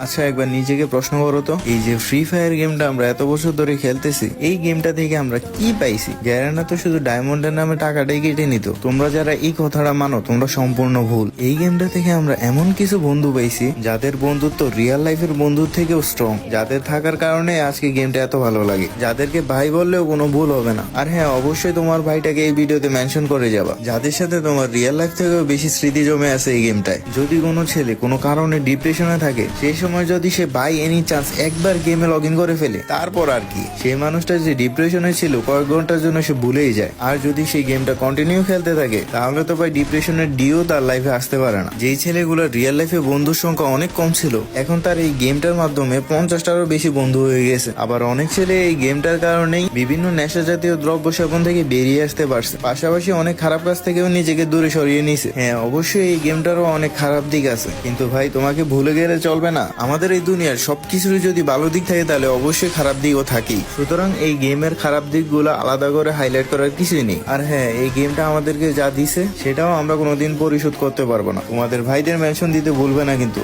আচ্ছা একবার নিজেকে প্রশ্ন করো তো, এই যে ফ্রি ফায়ার গেমটা আমরা এত বছর ধরে খেলতেছি, এই গেমটা থেকে আমরা কি পাইছি? গ্যারেনা তো শুধু ডায়মন্ডের নামে টাকাটাই কেটে নিত। তোমরা যারা এই কথাটা মানো তোমরা সম্পূর্ণ ভুল। এই গেমটা থেকে আমরা এমন কিছু বন্ধু পাইছি যাদের বন্ধুত্ব রিয়েল লাইফের বন্ধুর থেকেও স্ট্রং, যাদের থাকার কারণে আজকে গেমটা এত ভালো লাগে, যাদেরকে ভাই বললেও কোনো ভুল হবে না। আর হ্যাঁ, অবশ্যই তোমার ভাইটাকে এই ভিডিওতে মেনশন করে যাবা, যাদের সাথে তোমার রিয়েল লাইফ থেকেও বেশি স্মৃতি জমে আছে এই গেমটায়। যদি কোনো ছেলে কোনো কারণে ডিপ্রেশনে থাকে, সেই সময় যদি সে বাই এনি চান্স একবার গেমে লগ ইন করে ফেলে, তারপর আর কি সেই মানুষটা যে ডিপ্রেশনে ছিল কয়েক ঘন্টার জন্য সে ভুলেই যায়। আর যদি সেই গেমটা কন্টিনিউ খেলতে থাকে, তাহলে তো ভাই ডিপ্রেশনের ডিও তার লাইফে আসতে পারে না। যেই ছেলেগুলো রিয়েল লাইফে বন্ধুর সংখ্যা অনেক কম ছিল, এখন তার এই গেমটার মাধ্যমে 50টারও বেশি বন্ধু হয়ে গেছে। আবার অনেক ছেলে এই গেমটার কারণেই বিভিন্ন নেশা জাতীয় দ্রব্য সেবন থেকে বেরিয়ে আসতে পারছে, পাশাপাশি অনেক খারাপ কাজ থেকেও নিজেকে দূরে সরিয়ে নিছে। হ্যাঁ, অবশ্যই এই গেমটারও অনেক খারাপ দিক আছে, কিন্তু ভাই তোমাকে ভুলে গেলে চলবে না। আমাদের এই দুনিয়ার সবকিছুরই যদি ভালো দিক থাকে, তাহলে অবশ্যই খারাপ দিকও থাকেই। সুতরাং এই গেমের খারাপ দিকগুলো আলাদা করে হাইলাইট করার কিছুই নেই। আর হ্যাঁ, এই গেমটা আমাদেরকে যা দিছে সেটাও আমরা কোনোদিন পরিশোধ করতে পারবো না। তোমাদের ভাইদের মেনশন দিতে ভুলবে না কিন্তু।